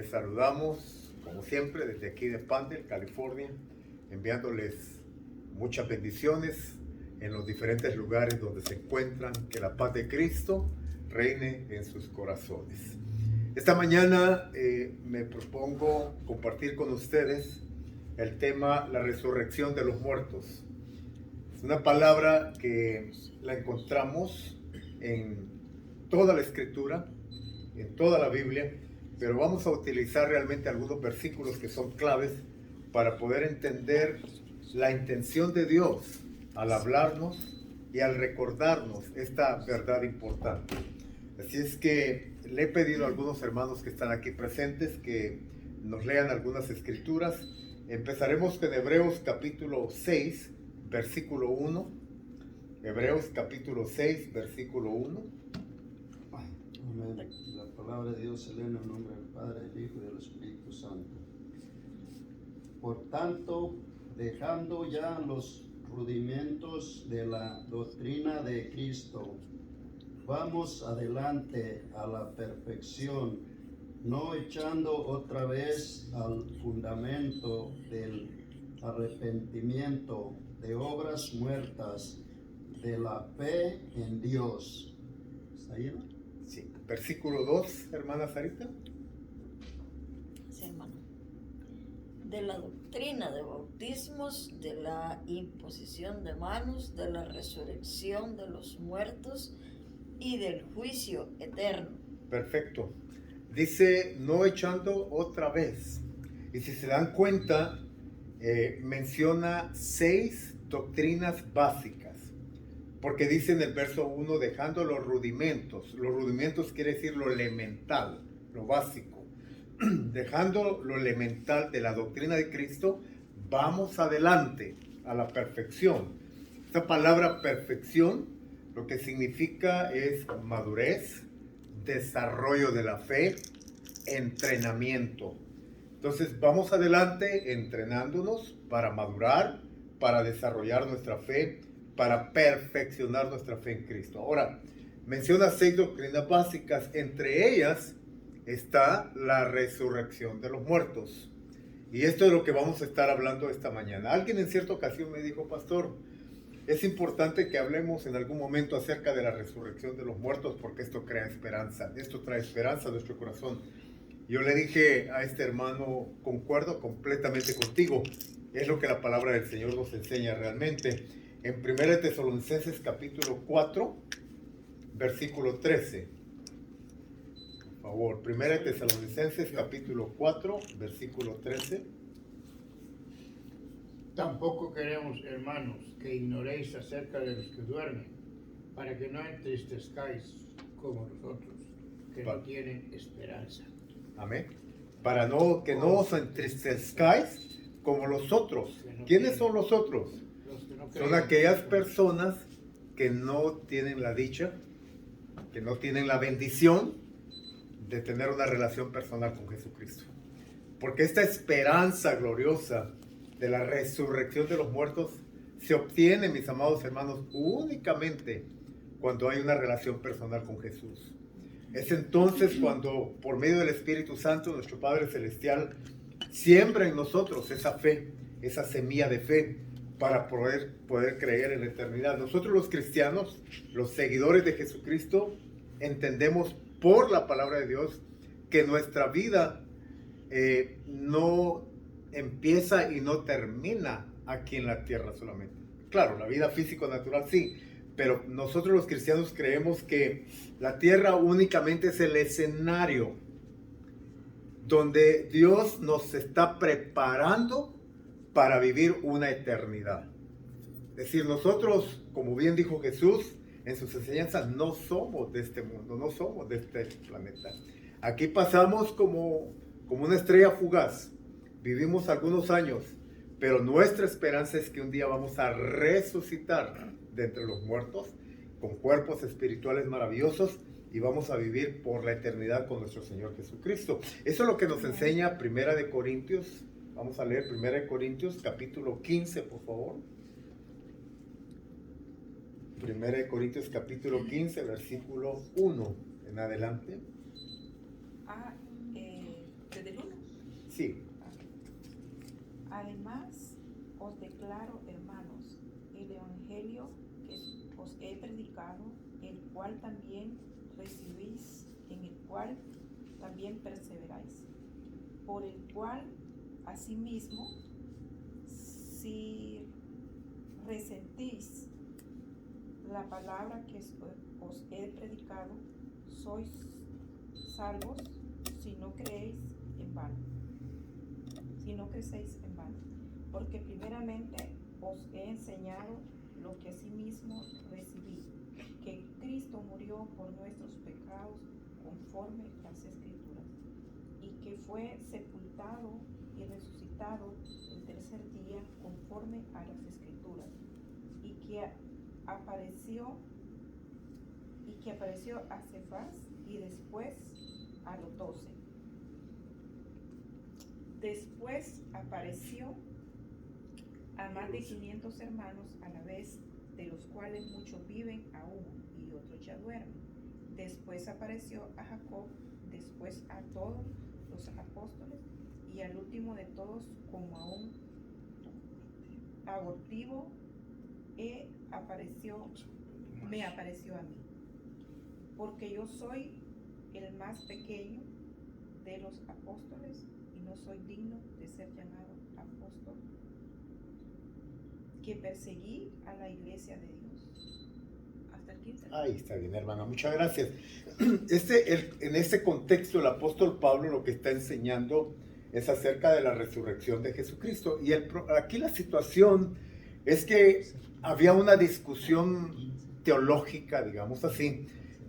Les saludamos, como siempre, desde aquí de Pandel, California, enviándoles muchas bendiciones en los diferentes lugares donde se encuentran. Que la paz de Cristo reine en sus corazones. Esta mañana me propongo compartir con ustedes el tema la resurrección de los muertos. Es una palabra que la encontramos en toda la Escritura, en toda la Biblia, pero vamos a utilizar realmente algunos versículos que son claves para poder entender la intención de Dios al hablarnos y al recordarnos esta verdad importante. Así es que le he pedido a algunos hermanos que están aquí presentes que nos lean algunas escrituras. Empezaremos con Hebreos capítulo 6, versículo 1. Hebreos capítulo 6, versículo 1. Amén. La palabra de Dios se lee en el nombre del Padre, del Hijo y del Espíritu Santo. Por tanto, dejando ya los rudimentos de la doctrina de Cristo, vamos adelante a la perfección, no echando otra vez al fundamento del arrepentimiento de obras muertas, de la fe en Dios. ¿Está ahí, no? Sí. Versículo 2, hermana Sarita. Sí, hermano. De la doctrina de bautismos, de la imposición de manos, de la resurrección de los muertos y del juicio eterno. Perfecto. Dice, no echando otra vez. Y si se dan cuenta, menciona 6 doctrinas básicas. Porque dice en el verso 1, dejando los rudimentos. Los rudimentos quiere decir lo elemental, lo básico. Dejando lo elemental de la doctrina de Cristo, vamos adelante a la perfección. Esta palabra perfección, lo que significa es madurez, desarrollo de la fe, entrenamiento. Entonces vamos adelante entrenándonos para madurar, para desarrollar nuestra fe, para perfeccionar nuestra fe en Cristo. Ahora, menciona 6 doctrinas básicas, entre ellas está la resurrección de los muertos. Y esto es lo que vamos a estar hablando esta mañana. Alguien en cierta ocasión me dijo, pastor, es importante que hablemos en algún momento acerca de la resurrección de los muertos porque esto crea esperanza, esto trae esperanza a nuestro corazón. Yo le dije a este hermano, concuerdo completamente contigo, es lo que la palabra del Señor nos enseña realmente. En 1 Tesalonicenses capítulo 4, versículo 13. Por favor, 1 Tesalonicenses capítulo 4, versículo 13. Tampoco queremos, hermanos, que ignoréis acerca de los que duermen, para que no entristezcáis como los otros, que no tienen esperanza. Amén. Para que no os entristezcáis como los otros. ¿Quiénes son los otros? Son aquellas personas que no tienen la dicha, que no tienen la bendición de tener una relación personal con Jesucristo. Porque esta esperanza gloriosa de la resurrección de los muertos se obtiene, mis amados hermanos, únicamente cuando hay una relación personal con Jesús. Es entonces cuando, por medio del Espíritu Santo, nuestro Padre Celestial siembra en nosotros esa fe, esa semilla de fe, para poder creer en la eternidad. Nosotros los cristianos, los seguidores de Jesucristo, entendemos por la palabra de Dios que nuestra vida no empieza y no termina aquí en la tierra solamente. Claro, la vida físico-natural sí, pero nosotros los cristianos creemos que la tierra únicamente es el escenario donde Dios nos está preparando para vivir una eternidad. Es decir, nosotros, como bien dijo Jesús en sus enseñanzas, no somos de este mundo, no somos de este planeta. Aquí pasamos como una estrella fugaz. Vivimos algunos años, pero nuestra esperanza es que un día vamos a resucitar de entre los muertos con cuerpos espirituales maravillosos y vamos a vivir por la eternidad con nuestro Señor Jesucristo. Eso es lo que nos enseña Primera de Corintios. Vamos a leer 1 Corintios capítulo 15, por favor. 1 Corintios capítulo 15, versículo 1 en adelante. Te dejo Sí. Además, os declaro, hermanos, el evangelio que os he predicado, el cual también recibís, en el cual también perseveráis, por el cual asimismo, si resentís la palabra que os he predicado, sois salvos si no creéis en vano. Si no crecéis en vano, porque primeramente os he enseñado lo que asimismo recibí, que Cristo murió por nuestros pecados conforme las Escrituras, y que fue sepultado y resucitado el tercer día conforme a las Escrituras, y que apareció a Cefas y después a los 12. Después apareció a más de 500 hermanos a la vez, de los cuales muchos viven aún y otros ya duermen. Después apareció a Jacob, después a todos los apóstoles, y al último de todos, como a un abortivo, me apareció a mí, porque yo soy el más pequeño de los apóstoles y no soy digno de ser llamado apóstol, que perseguí a la iglesia de Dios. Hasta el 15. Ahí está bien, hermano, muchas gracias. En este contexto, el apóstol Pablo lo que está enseñando es acerca de la resurrección de Jesucristo. Y aquí la situación es que había una discusión teológica, digamos así,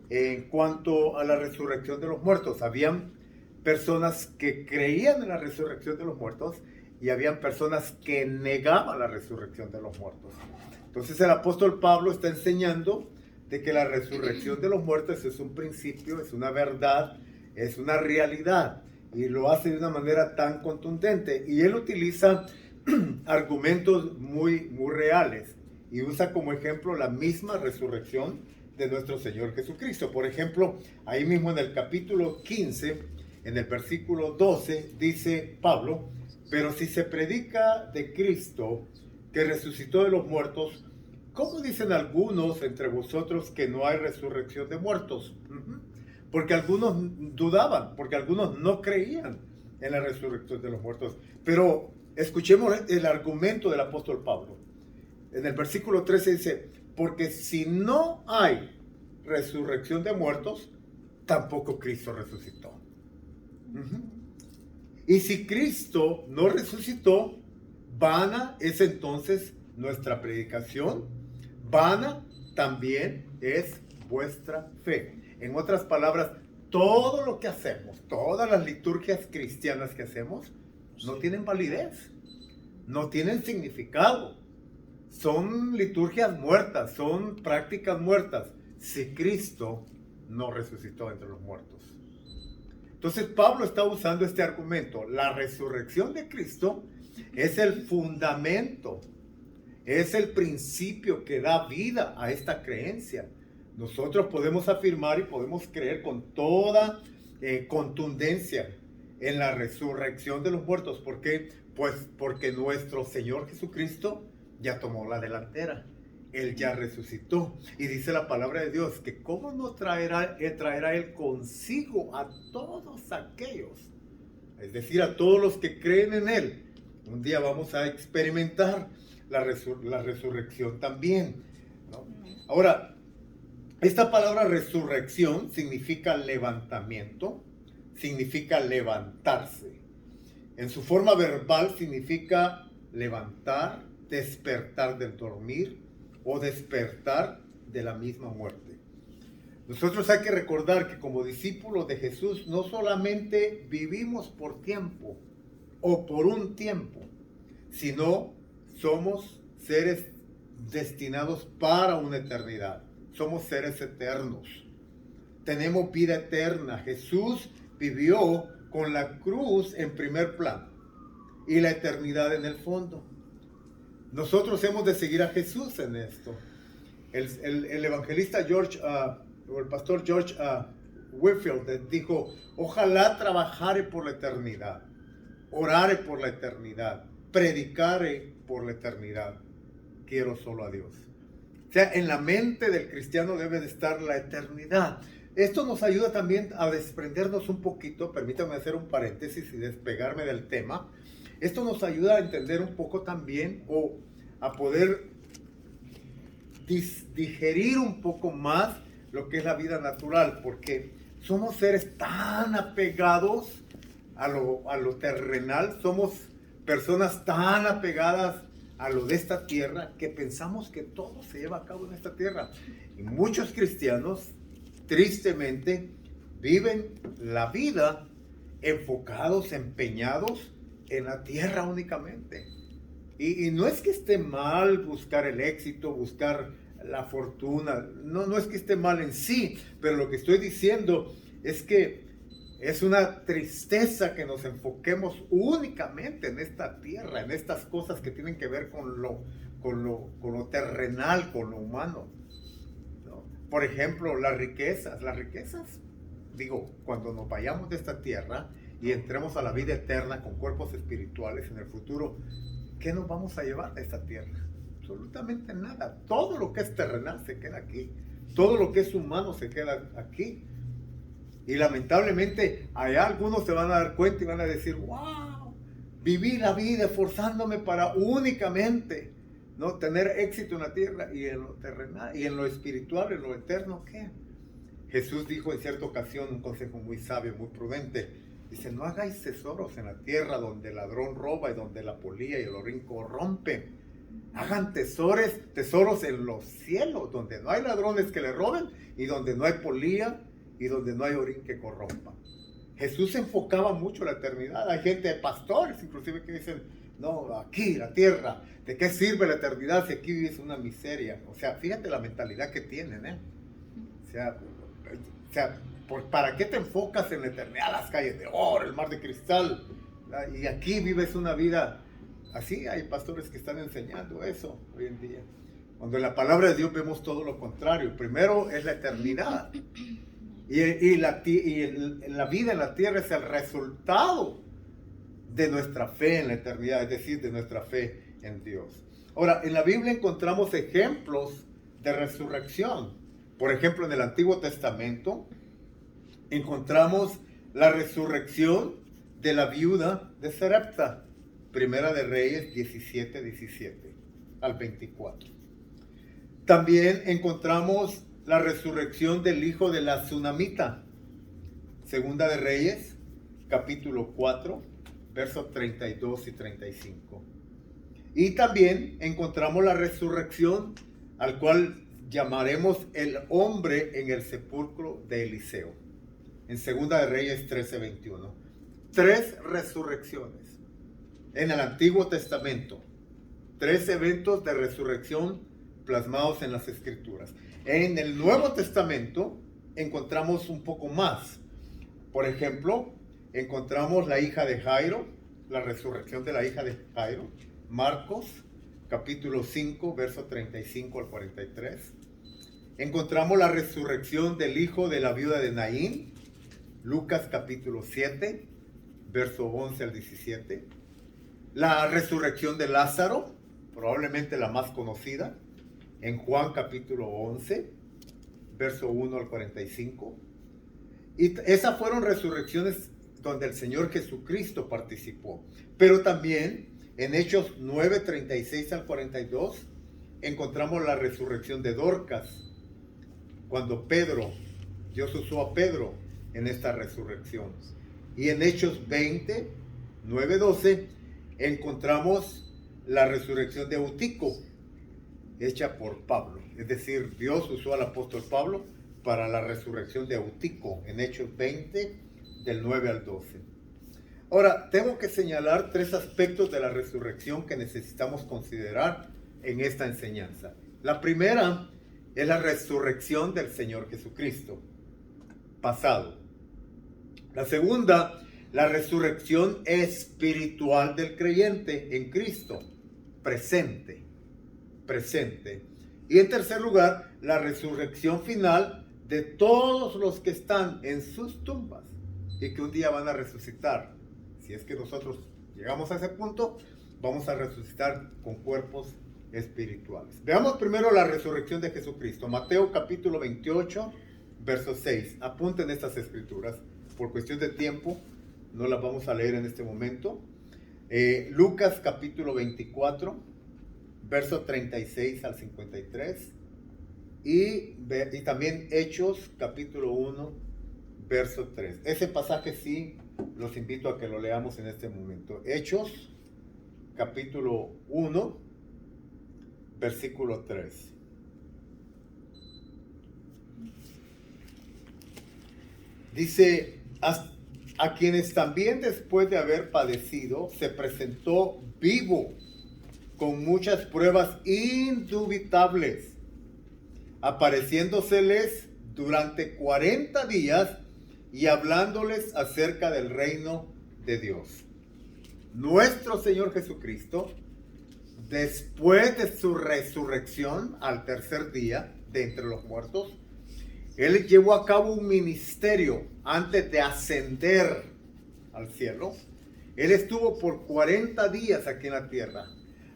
en cuanto a la resurrección de los muertos. Habían personas que creían en la resurrección de los muertos y habían personas que negaban la resurrección de los muertos. Entonces el apóstol Pablo está enseñando de que la resurrección de los muertos es un principio, es una verdad, es una realidad, y lo hace de una manera tan contundente. Y él utiliza argumentos muy, muy reales y usa como ejemplo la misma resurrección de nuestro Señor Jesucristo. Por ejemplo, ahí mismo en el capítulo 15, en el versículo 12, dice Pablo: pero si se predica de Cristo que resucitó de los muertos, ¿cómo dicen algunos entre vosotros que no hay resurrección de muertos? Porque algunos dudaban, porque algunos no creían en la resurrección de los muertos. Pero escuchemos el argumento del apóstol Pablo. En el versículo 13 dice: porque si no hay resurrección de muertos, tampoco Cristo resucitó. Y si Cristo no resucitó, vana es entonces nuestra predicación, vana también es vuestra fe. En otras palabras, todo lo que hacemos, todas las liturgias cristianas que hacemos, no tienen validez, no tienen significado. Son liturgias muertas, son prácticas muertas, si Cristo no resucitó entre los muertos. Entonces Pablo está usando este argumento. La resurrección de Cristo es el fundamento, es el principio que da vida a esta creencia. Nosotros podemos afirmar y podemos creer con toda contundencia en la resurrección de los muertos. ¿Por qué? Pues porque nuestro Señor Jesucristo ya tomó la delantera. Él ya resucitó. Y dice la palabra de Dios que cómo no traerá Él consigo a todos aquellos, es decir, a todos los que creen en Él. Un día vamos a experimentar la resurrección también, ¿no? Ahora, esta palabra resurrección significa levantamiento, significa levantarse. En su forma verbal significa levantar, despertar del dormir o despertar de la misma muerte. Nosotros hay que recordar que como discípulos de Jesús no solamente vivimos por tiempo o por un tiempo, sino somos seres destinados para una eternidad. Somos seres eternos. Tenemos vida eterna. Jesús vivió con la cruz en primer plano y la eternidad en el fondo. Nosotros hemos de seguir a Jesús en esto. El evangelista George, o el pastor George Whitefield dijo: ojalá trabajare por la eternidad. orare por la eternidad, predicare por la eternidad. Quiero solo a Dios. O sea, en la mente del cristiano debe de estar la eternidad. Esto nos ayuda también a desprendernos un poquito, permítanme hacer un paréntesis y despegarme del tema. Esto nos ayuda a entender un poco también o a poder digerir un poco más lo que es la vida natural, porque somos seres tan apegados a lo terrenal, somos personas tan apegadas a lo de esta tierra que pensamos que todo se lleva a cabo en esta tierra. Y muchos cristianos, tristemente, viven la vida enfocados, empeñados en la tierra únicamente. Y no es que esté mal buscar el éxito, buscar la fortuna, no es que esté mal en sí, pero lo que estoy diciendo es que es una tristeza que nos enfoquemos únicamente en esta tierra, en estas cosas que tienen que ver con lo terrenal, con lo humano, ¿no? Por ejemplo, las riquezas, digo, cuando nos vayamos de esta tierra y entremos a la vida eterna con cuerpos espirituales en el futuro, ¿qué nos vamos a llevar de esta tierra? Absolutamente nada. Todo lo que es terrenal se queda aquí. Todo lo que es humano se queda aquí. Y lamentablemente allá algunos se van a dar cuenta y van a decir, wow, viví la vida esforzándome para únicamente, ¿no?, tener éxito en la tierra y en lo terrenal y en lo espiritual, en lo eterno. ¿Qué? Jesús dijo en cierta ocasión un consejo muy sabio, muy prudente. Dice, no hagáis tesoros en la tierra donde el ladrón roba y donde la polilla y el orín corrompen. Hagan tesoros en los cielos, donde no hay ladrones que le roben y donde no hay polilla y donde no hay orín que corrompa. Jesús se enfocaba mucho la eternidad. Hay gente, pastores inclusive, que dicen, no, aquí, la tierra, ¿de qué sirve la eternidad si aquí vives una miseria? O sea, fíjate la mentalidad que tienen, ¿eh? O sea, ¿para qué te enfocas en la eternidad? Las calles de oro, el mar de cristal, y aquí vives una vida así. Hay pastores que están enseñando eso hoy en día, cuando en la palabra de Dios vemos todo lo contrario. Primero es la eternidad, y la vida en la tierra es el resultado de nuestra fe en la eternidad, es decir, de nuestra fe en Dios. Ahora, en la Biblia encontramos ejemplos de resurrección. Por ejemplo, en el Antiguo Testamento encontramos la resurrección de la viuda de Sarepta, Primera de Reyes 17 al 24. También encontramos la resurrección del hijo de la Tsunamita, Segunda de Reyes, capítulo 4, versos 32 y 35. Y también encontramos la resurrección al cual llamaremos el hombre en el sepulcro de Eliseo, en Segunda de Reyes 13:21. 3 resurrecciones en el Antiguo Testamento, 3 eventos de resurrección plasmados en las Escrituras. En el Nuevo Testamento encontramos un poco más. Por ejemplo, encontramos la hija de Jairo, la resurrección de la hija de Jairo, Marcos capítulo 5, verso 35 al 43. Encontramos la resurrección del hijo de la viuda de Naín, Lucas capítulo 7, verso 11 al 17. La resurrección de Lázaro, probablemente la más conocida, en Juan capítulo 11, verso 1 al 45. Y esas fueron resurrecciones donde el Señor Jesucristo participó. Pero también en Hechos 9, 36 al 42, encontramos la resurrección de Dorcas, cuando Dios usó a Pedro en esta resurrección. Y en Hechos 20, 9, 12, encontramos la resurrección de Eutico, hecha por Pablo. Es decir, Dios usó al apóstol Pablo para la resurrección de Eutico, en Hechos 20, del 9 al 12. Ahora, tengo que señalar 3 aspectos de la resurrección que necesitamos considerar en esta enseñanza. La primera es la resurrección del Señor Jesucristo, pasado. La segunda, la resurrección espiritual del creyente en Cristo, presente. Y en tercer lugar, la resurrección final de todos los que están en sus tumbas y que un día van a resucitar, si es que nosotros llegamos a ese punto, vamos a resucitar con cuerpos espirituales. Veamos primero la resurrección de Jesucristo. Mateo capítulo 28, verso 6. Apunten estas escrituras. Por cuestión de tiempo, no las vamos a leer en este momento. Lucas capítulo 24, verso 36 al 53. Y también Hechos capítulo 1, verso 3. Ese pasaje sí los invito a que lo leamos en este momento. Hechos capítulo 1, versículo 3. Dice, a quienes también después de haber padecido se presentó vivo con muchas pruebas indubitables, apareciéndoseles durante 40 días y hablándoles acerca del reino de Dios. Nuestro Señor Jesucristo, después de su resurrección al tercer día de entre los muertos, Él llevó a cabo un ministerio antes de ascender al cielo. Él estuvo por 40 días aquí en la tierra,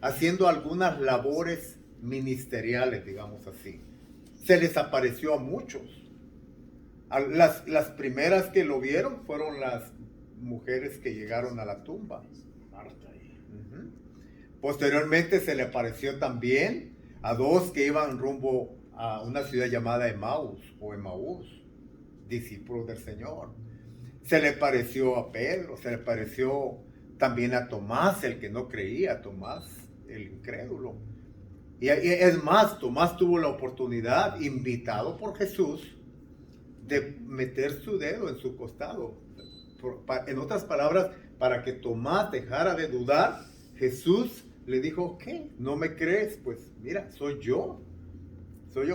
haciendo algunas labores ministeriales, digamos así. Se les apareció a muchos. Las primeras que lo vieron fueron las mujeres que llegaron a la tumba. Marta. Posteriormente se le apareció también a dos que iban rumbo a una ciudad llamada Emaús, discípulos del Señor. Se le pareció a Pedro, se le pareció también a Tomás, el que no creía, Tomás, el incrédulo. Y es más, Tomás tuvo la oportunidad, invitado por Jesús, de meter su dedo en su costado. En otras palabras, para que Tomás dejara de dudar, Jesús le dijo, ¿qué? ¿No me crees? Pues mira, soy yo,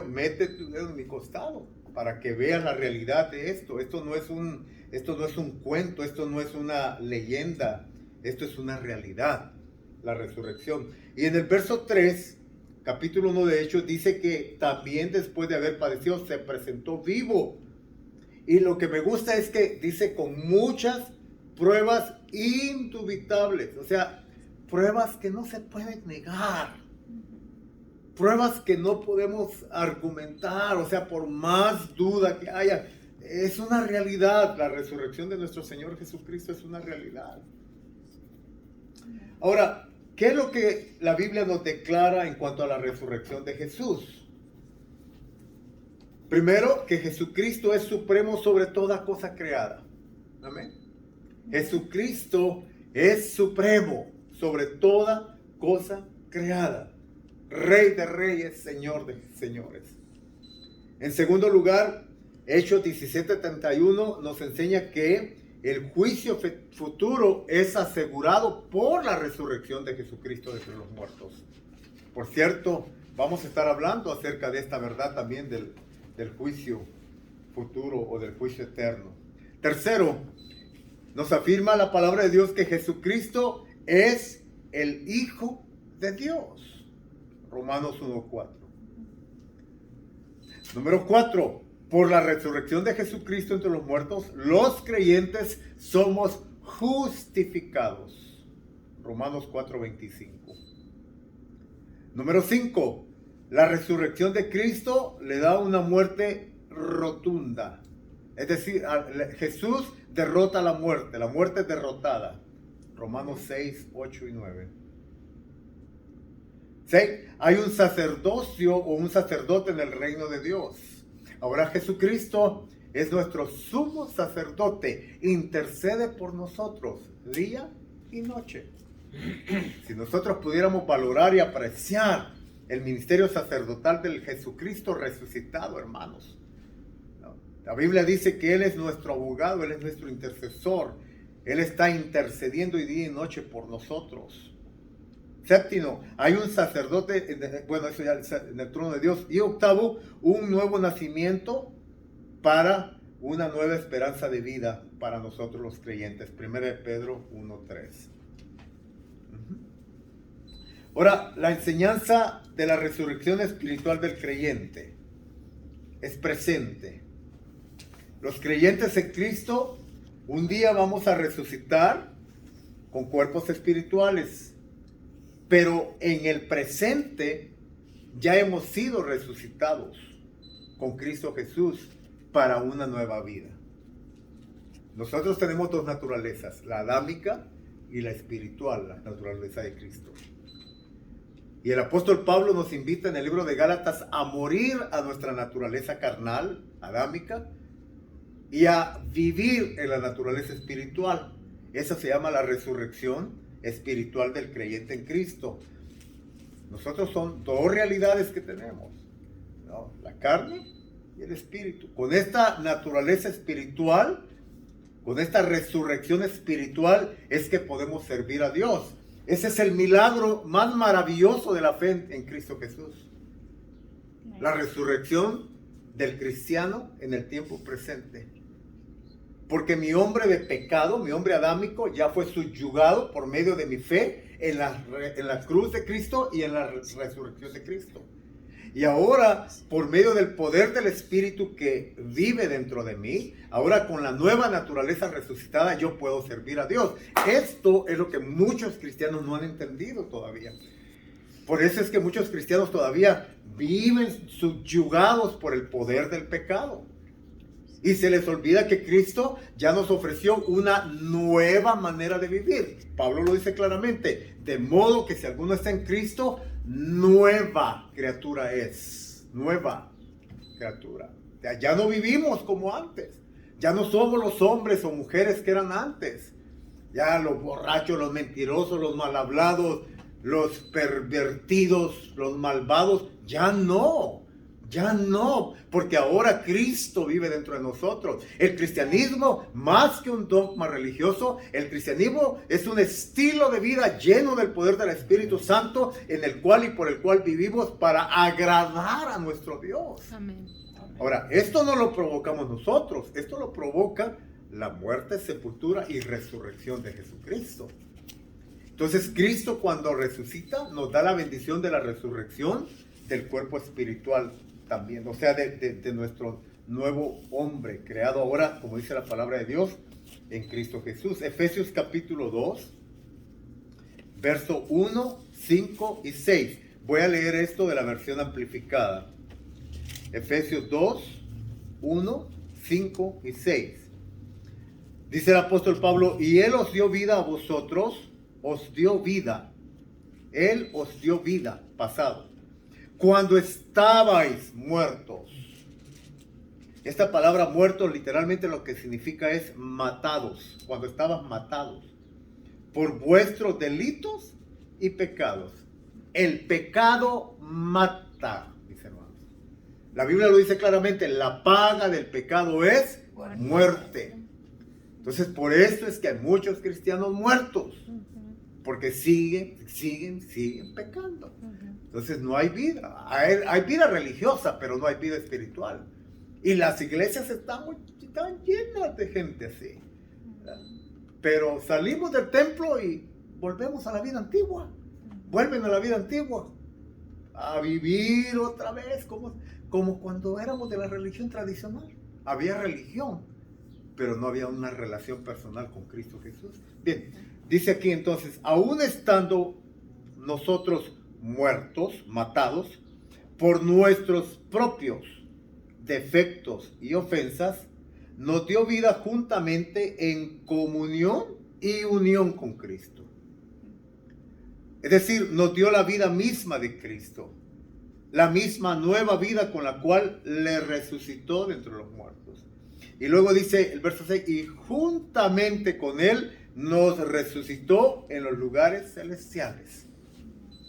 mete tu dedo en mi costado, para que veas la realidad de esto. Esto no es un cuento, esto no es una leyenda, esto es una realidad, la resurrección. Y en el verso 3, capítulo 1 de Hechos, dice que también después de haber padecido se presentó vivo. Y lo que me gusta es que dice con muchas pruebas indubitables, o sea, pruebas que no se pueden negar, pruebas que no podemos argumentar, o sea, por más duda que haya, es una realidad. La resurrección de nuestro Señor Jesucristo es una realidad. Ahora, ¿qué es lo que la Biblia nos declara en cuanto a la resurrección de Jesús? Primero, que Jesucristo es supremo sobre toda cosa creada. Amén. Jesucristo es supremo sobre toda cosa creada. Rey de reyes, Señor de señores. En segundo lugar, Hechos 17:31 nos enseña que el juicio futuro es asegurado por la resurrección de Jesucristo de entre los muertos. Por cierto, vamos a estar hablando acerca de esta verdad también del juicio futuro o del juicio eterno. Tercero, nos afirma la palabra de Dios que Jesucristo es el Hijo de Dios. Romanos 1:4. Número 4, por la resurrección de Jesucristo entre los muertos, los creyentes somos justificados. Romanos 4:25. Número 5, la resurrección de Cristo le da una muerte rotunda. Es decir, Jesús derrota la muerte es derrotada. Romanos 6, 8 y 9. ¿Sí? Hay un sacerdocio o un sacerdote en el reino de Dios. Ahora Jesucristo es nuestro sumo sacerdote, intercede por nosotros día y noche. Si nosotros pudiéramos valorar y apreciar el ministerio sacerdotal del Jesucristo resucitado, hermanos. La Biblia dice que Él es nuestro abogado, Él es nuestro intercesor. Él está intercediendo día y noche por nosotros. Séptimo, hay un sacerdote, bueno, eso ya en el trono de Dios. Y octavo, un nuevo nacimiento para una nueva esperanza de vida para nosotros los creyentes. 1 Pedro 1:3. Ahora, la enseñanza de la resurrección espiritual del creyente es presente. Los creyentes en Cristo, un día vamos a resucitar con cuerpos espirituales, pero en el presente ya hemos sido resucitados con Cristo Jesús para una nueva vida. Nosotros tenemos dos naturalezas, la adámica y la espiritual, la naturaleza de Cristo. Y el apóstol Pablo nos invita en el libro de Gálatas a morir a nuestra naturaleza carnal, adámica, y a vivir en la naturaleza espiritual. Esa se llama la resurrección espiritual del creyente en Cristo. Nosotros son dos realidades que tenemos, ¿no? La carne y el espíritu. Con esta naturaleza espiritual, con esta resurrección espiritual, es que podemos servir a Dios. Ese es el milagro más maravilloso de la fe en Cristo Jesús. La resurrección del cristiano en el tiempo presente. Porque mi hombre de pecado, mi hombre adámico, ya fue subyugado por medio de mi fe en la cruz de Cristo y en la resurrección de Cristo. Y ahora, por medio del poder del Espíritu que vive dentro de mí, ahora con la nueva naturaleza resucitada, yo puedo servir a Dios. Esto es lo que muchos cristianos no han entendido todavía. Por eso es que muchos cristianos todavía viven subyugados por el poder del pecado. Y se les olvida que Cristo ya nos ofreció una nueva manera de vivir. Pablo lo dice claramente, de modo que si alguno está en Cristo, nueva criatura es. Nueva criatura. Ya no vivimos como antes. Ya no somos los hombres o mujeres que eran antes. Ya los borrachos, los mentirosos, los mal hablados, los pervertidos, los malvados, ya no. Ya no, porque ahora Cristo vive dentro de nosotros. El cristianismo, más que un dogma religioso, el cristianismo es un estilo de vida lleno del poder del Espíritu Santo, en el cual y por el cual vivimos para agradar a nuestro Dios. Amén. Ahora, esto no lo provocamos nosotros, esto lo provoca la muerte, sepultura y resurrección de Jesucristo. Entonces, Cristo cuando resucita nos da la bendición de la resurrección del cuerpo espiritual también, o sea, de nuestro nuevo hombre, creado ahora, como dice la palabra de Dios, en Cristo Jesús. Efesios capítulo 2, verso 1, 5 y 6. Voy a leer esto de la versión amplificada. Efesios 2, 1, 5 y 6. Dice el apóstol Pablo, y Él os dio vida a vosotros, os dio vida. Él os dio vida, pasado. Cuando estabais muertos. Esta palabra muertos literalmente lo que significa es matados. Cuando estabas matados por vuestros delitos y pecados. El pecado mata, dice hermanos. La Biblia lo dice claramente, la paga del pecado es muerte. Entonces por esto es que hay muchos cristianos muertos. Porque siguen pecando. Entonces no hay vida. Hay vida religiosa, pero no hay vida espiritual. Y las iglesias están llenas de gente así. Pero salimos del templo y volvemos a la vida antigua. Vuelven a la vida antigua. A vivir otra vez como cuando éramos de la religión tradicional. Había religión, pero no había una relación personal con Cristo Jesús. Bien, dice aquí entonces, aún estando nosotros muertos, matados, por nuestros propios defectos y ofensas, nos dio vida juntamente en comunión y unión con Cristo. Es decir, nos dio la vida misma de Cristo, la misma nueva vida con la cual le resucitó de entre los muertos. Y luego dice el verso 6, y juntamente con Él nos resucitó en los lugares celestiales.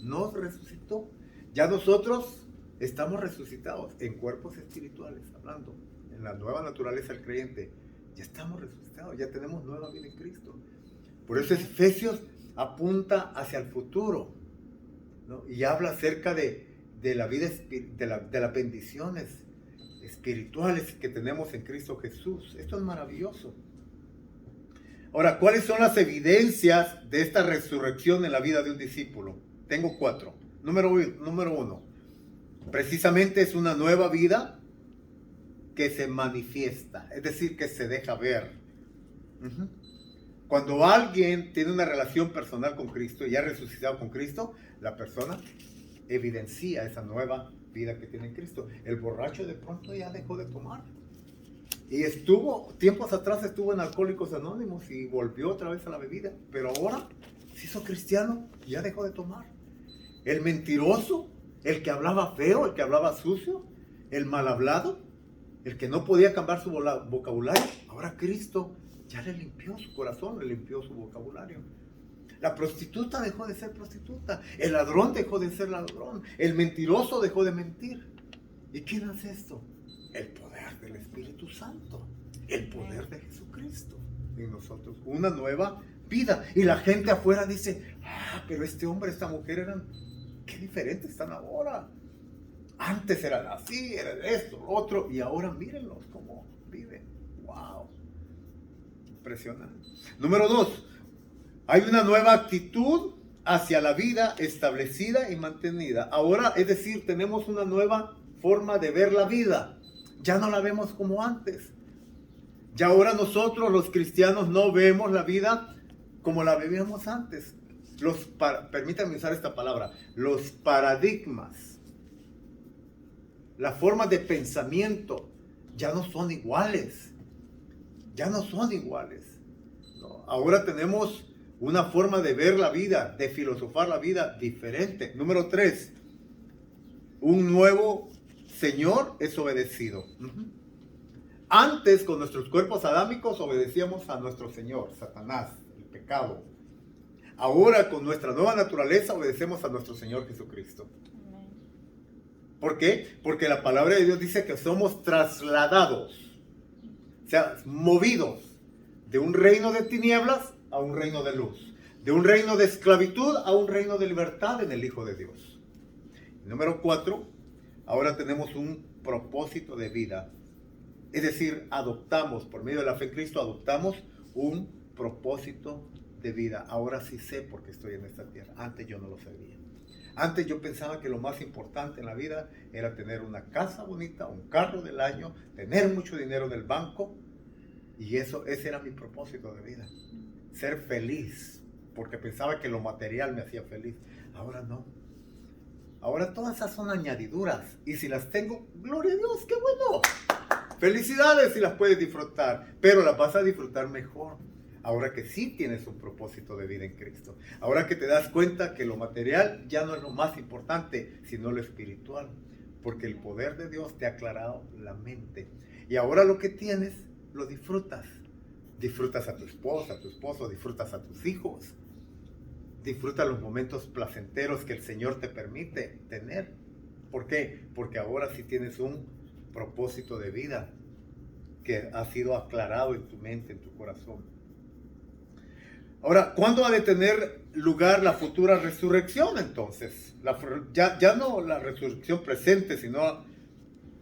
Nos resucitó. Ya nosotros estamos resucitados en cuerpos espirituales, hablando en la nueva naturaleza del creyente. Ya estamos resucitados, ya tenemos nueva vida en Cristo. Por eso Efesios apunta hacia el futuro, ¿no? Y habla acerca de la vida, de las bendiciones espirituales que tenemos en Cristo Jesús. Esto es maravilloso. Ahora, ¿cuáles son las evidencias de esta resurrección en la vida de un discípulo? Tengo 4. Número 1. Precisamente es una nueva vida que se manifiesta, es decir, que se deja ver. Cuando alguien tiene una relación personal con Cristo y ha resucitado con Cristo, la persona evidencia esa nueva vida que tiene en Cristo. El borracho de pronto ya dejó de tomar. Y tiempos atrás estuvo en Alcohólicos Anónimos y volvió otra vez a la bebida. Pero ahora se hizo cristiano y ya dejó de tomar. El mentiroso, el que hablaba feo, el que hablaba sucio, el mal hablado, el que no podía cambiar su vocabulario, ahora Cristo ya le limpió su corazón, le limpió su vocabulario. La prostituta dejó de ser prostituta, el ladrón dejó de ser ladrón, el mentiroso dejó de mentir. ¿Y quién hace esto? El poder del Espíritu Santo, el poder de Jesucristo en nosotros, una nueva vida. Y la gente afuera dice, pero este hombre, esta mujer eran, qué diferentes están ahora. Antes eran así, eran esto, otro, y ahora mírenlos cómo viven. Wow, impresionante. Número 2, hay una nueva actitud hacia la vida establecida y mantenida. Ahora, es decir, tenemos una nueva forma de ver la vida. Ya no la vemos como antes. Ya ahora nosotros los cristianos no vemos la vida como la vivíamos antes. Permítanme usar esta palabra, los paradigmas, la forma de pensamiento ya no son iguales. Ya no son iguales. ¿No? Ahora tenemos una forma de ver la vida, de filosofar la vida diferente. Número 3, un nuevo Señor es obedecido. Antes, con nuestros cuerpos adámicos, obedecíamos a nuestro Señor, Satanás, el pecado. Ahora, con nuestra nueva naturaleza, obedecemos a nuestro Señor Jesucristo. ¿Por qué? Porque la palabra de Dios dice que somos trasladados, o sea, movidos de un reino de tinieblas a un reino de luz, de un reino de esclavitud a un reino de libertad en el Hijo de Dios. Número 4, ahora tenemos un propósito de vida. Es decir, adoptamos, por medio de la fe en Cristo, adoptamos un propósito de vida. Ahora sí sé por qué estoy en esta tierra. Antes yo no lo sabía. Antes yo pensaba que lo más importante en la vida era tener una casa bonita, un carro del año, tener mucho dinero en el banco. Y ese era mi propósito de vida. Ser feliz, porque pensaba que lo material me hacía feliz. Ahora no. Ahora todas esas son añadiduras. Y si las tengo, gloria a Dios, qué bueno. Felicidades si las puedes disfrutar, pero las vas a disfrutar mejor. Ahora que sí tienes un propósito de vida en Cristo. Ahora que te das cuenta que lo material ya no es lo más importante, sino lo espiritual. Porque el poder de Dios te ha aclarado la mente. Y ahora lo que tienes, lo disfrutas. Disfrutas a tu esposa, a tu esposo, disfrutas a tus hijos. Disfruta los momentos placenteros que el Señor te permite tener. ¿Por qué? Porque ahora sí tienes un propósito de vida que ha sido aclarado en tu mente, en tu corazón. Ahora, ¿cuándo ha de tener lugar la futura resurrección entonces? Ya no la resurrección presente, sino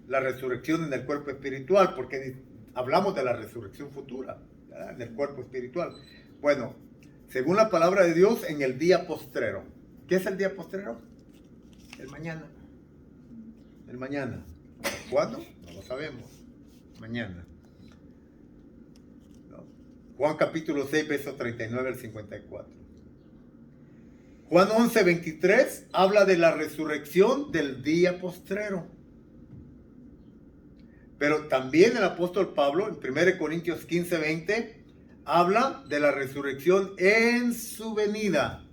la resurrección en el cuerpo espiritual, porque hablamos de la resurrección futura, ¿verdad? En el cuerpo espiritual. Bueno, según la palabra de Dios, en el día postrero. ¿Qué es el día postrero? El mañana. El mañana. ¿Cuándo? No lo sabemos. Mañana. ¿No? Juan capítulo 6, verso 39 al 54. Juan 11, 23 habla de la resurrección del día postrero. Pero también el apóstol Pablo, en 1 Corintios 15, 20, habla de la resurrección en su venida.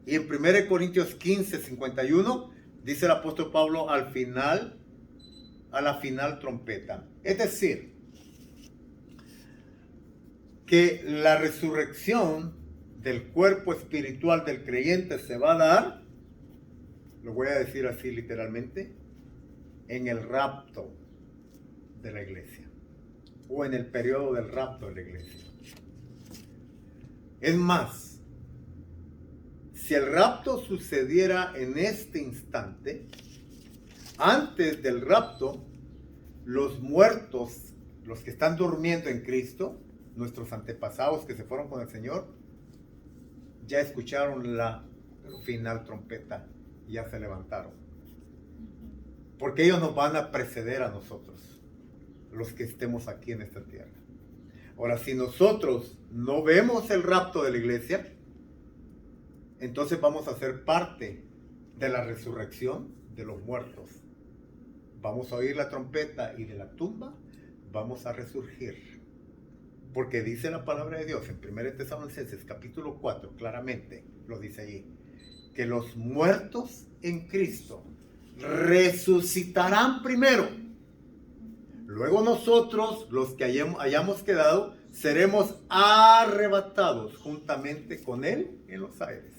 Y en 1 Corintios 15, 51, dice el apóstol Pablo a la final trompeta. Es decir, que la resurrección del cuerpo espiritual del creyente se va a dar, lo voy a decir así literalmente, en el rapto de la iglesia, o en el periodo del rapto de la iglesia. Es más, si el rapto sucediera en este instante, antes del rapto, los muertos, los que están durmiendo en Cristo, nuestros antepasados que se fueron con el Señor, ya escucharon la final trompeta y ya se levantaron. Porque ellos nos van a preceder a nosotros, los que estemos aquí en esta tierra. Ahora, si nosotros no vemos el rapto de la iglesia, entonces vamos a ser parte de la resurrección de los muertos. Vamos a oír la trompeta y de la tumba vamos a resurgir. Porque dice la palabra de Dios en 1 Tesalonicenses capítulo 4, claramente lo dice allí, que los muertos en Cristo resucitarán primero. Luego nosotros, los que hayamos quedado, seremos arrebatados juntamente con Él en los aires.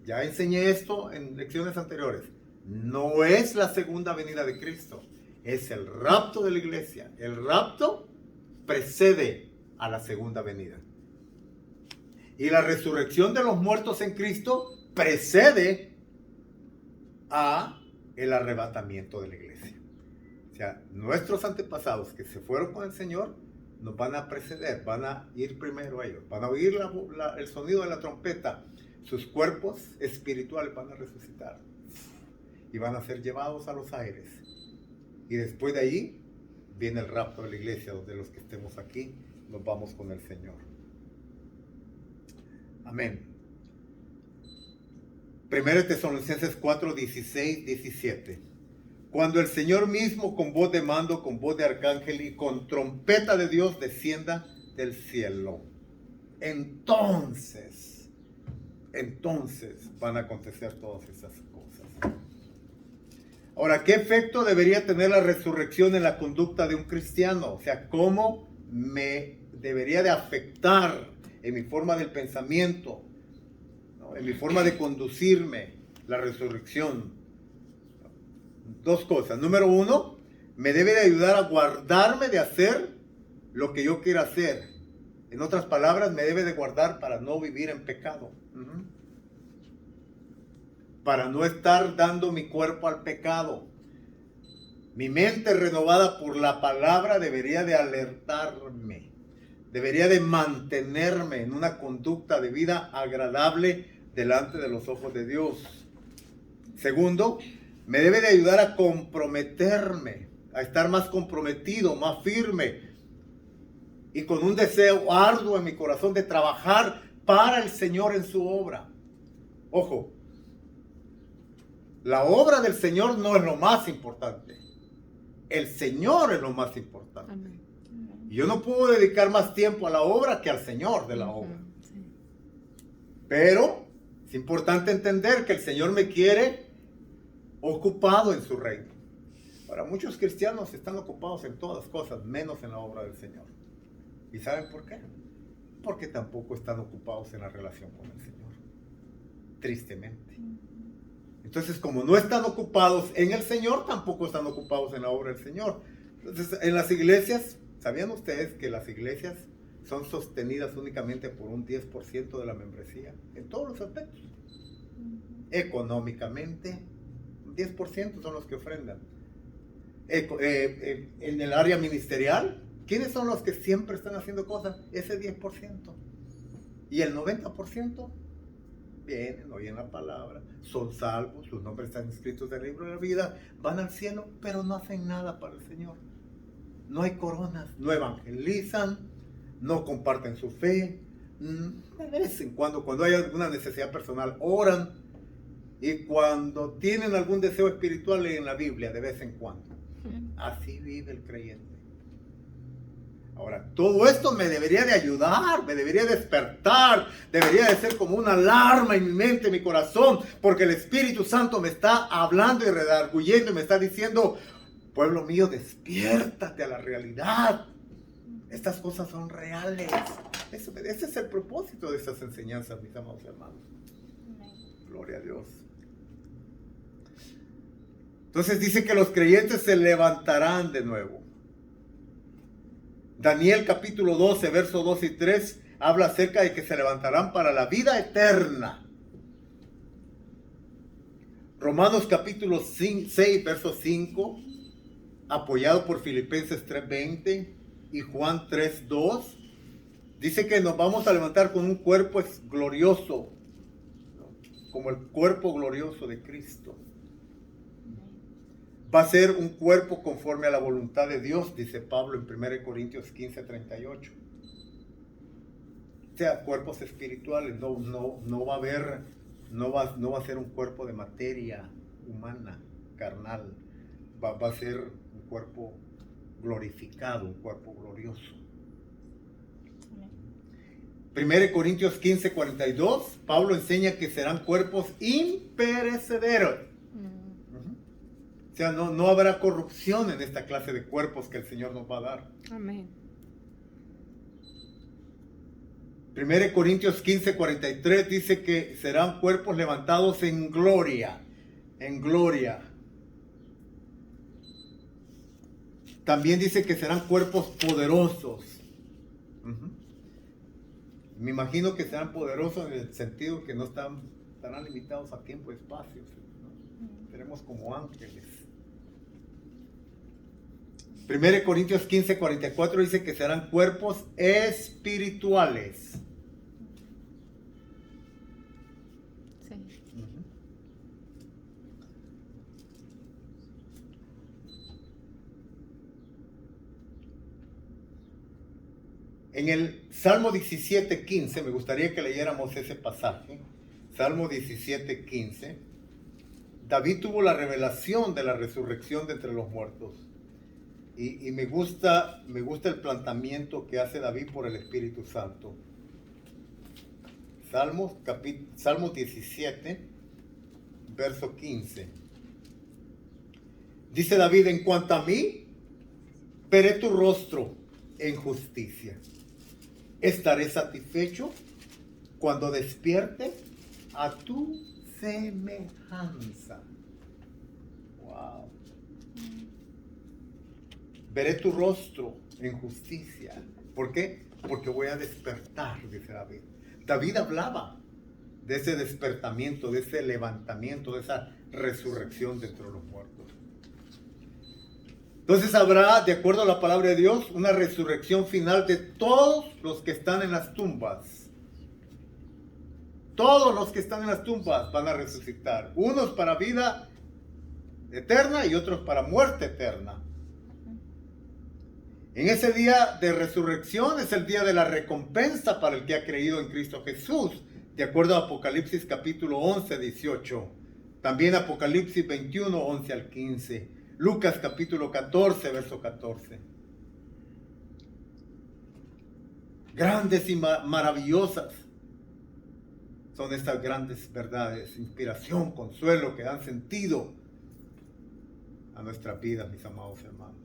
Ya enseñé esto en lecciones anteriores. No es la segunda venida de Cristo, es el rapto de la iglesia. El rapto precede a la segunda venida. Y la resurrección de los muertos en Cristo precede a el arrebatamiento de la iglesia. O sea, nuestros antepasados que se fueron con el Señor nos van a preceder, van a ir primero a ellos, van a oír el sonido de la trompeta, sus cuerpos espirituales van a resucitar y van a ser llevados a los aires. Y después de allí viene el rapto de la iglesia, donde los que estemos aquí nos vamos con el Señor. Amén. 1 Tesalonicenses 4, 16, 17. Cuando el Señor mismo con voz de mando, con voz de arcángel y con trompeta de Dios descienda del cielo, entonces van a acontecer todas esas cosas. Ahora, ¿qué efecto debería tener la resurrección en la conducta de un cristiano? O sea, ¿cómo me debería de afectar en mi forma del pensamiento, ¿no? En mi forma de conducirme la resurrección? Dos cosas. Número uno, me debe de ayudar a guardarme de hacer lo que yo quiera hacer. En otras palabras, me debe de guardar para no vivir en pecado. Para no estar dando mi cuerpo al pecado. Mi mente renovada por la palabra debería de alertarme. Debería de mantenerme en una conducta de vida agradable delante de los ojos de Dios. Segundo, me debe de ayudar a comprometerme, a estar más comprometido, más firme y con un deseo arduo en mi corazón de trabajar para el Señor en su obra. Ojo, la obra del Señor no es lo más importante. El Señor es lo más importante. Amén. Y yo no puedo dedicar más tiempo a la obra que al Señor de la obra. Sí. Pero es importante entender que el Señor me quiere ocupado en su reino. Ahora, muchos cristianos están ocupados en todas cosas, menos en la obra del Señor. ¿Y saben por qué? Porque tampoco están ocupados en la relación con el Señor. Tristemente. Entonces, como no están ocupados en el Señor, tampoco están ocupados en la obra del Señor. Entonces, en las iglesias, ¿sabían ustedes que las iglesias son sostenidas únicamente por un 10% de la membresía? En todos los aspectos. Económicamente, 10% son los que ofrendan. En el área ministerial, ¿quiénes son los que siempre están haciendo cosas? Ese 10%. Y el 90% vienen, oyen la palabra, son salvos, sus nombres están inscritos en el libro de la vida, van al cielo, pero no hacen nada para el Señor. No hay coronas, no evangelizan, no comparten su fe. De vez en cuando hay alguna necesidad personal, oran. Y cuando tienen algún deseo espiritual, leen la Biblia de vez en cuando. Así vive el creyente. Ahora, todo esto me debería de ayudar, me debería despertar, debería de ser como una alarma en mi mente, en mi corazón, porque el Espíritu Santo me está hablando y redarguyendo y me está diciendo: pueblo mío, despiértate a la realidad. Estas cosas son reales. Ese es el propósito de estas enseñanzas, mis amados hermanos. Gloria a Dios. Entonces dice que los creyentes se levantarán de nuevo. Daniel capítulo 12, versos 2 y 3 habla acerca de que se levantarán para la vida eterna. Romanos capítulo 6, verso 5, apoyado por Filipenses 3:20 y Juan 3:2, dice que nos vamos a levantar con un cuerpo glorioso, como el cuerpo glorioso de Cristo. va a ser un cuerpo conforme a la voluntad de Dios, dice Pablo en 1 Corintios 15:38. O sea, cuerpos espirituales, no va a haber, no va a ser un cuerpo de materia humana, carnal. Va a ser un cuerpo glorificado, un cuerpo glorioso. 1 Corintios 15:42, Pablo enseña que serán cuerpos imperecederos. O sea, no habrá corrupción en esta clase de cuerpos que el Señor nos va a dar. Amén. 1 Corintios 15:43 dice que serán cuerpos levantados en gloria. En gloria. También dice que serán cuerpos poderosos. Me imagino que serán poderosos en el sentido que no estarán limitados a tiempo y espacio, ¿no? Seremos como ángeles. 1 Corintios 15:44 dice que serán cuerpos espirituales. Sí. En el Salmo 17:15, me gustaría que leyéramos ese pasaje. Salmo 17:15. David tuvo la revelación de la resurrección de entre los muertos. Y me gusta el planteamiento que hace David por el Espíritu Santo. Salmo 17, verso 15. Dice David: en cuanto a mí, veré tu rostro en justicia. Estaré satisfecho cuando despierte a tu semejanza. Wow. Veré tu rostro en justicia. ¿Por qué? Porque voy a despertar, dice David. David hablaba de ese despertamiento, de ese levantamiento, de esa resurrección de entre los muertos. Entonces habrá, de acuerdo a la palabra de Dios, una resurrección final de todos los que están en las tumbas. Todos los que están en las tumbas van a resucitar. Unos para vida eterna y otros para muerte eterna. En ese día de resurrección es el día de la recompensa para el que ha creído en Cristo Jesús, de acuerdo a Apocalipsis capítulo 11, 18. También Apocalipsis 21, 11 al 15. Lucas capítulo 14, verso 14. Grandes y maravillosas son estas grandes verdades, inspiración, consuelo que dan sentido a nuestras vidas, mis amados hermanos.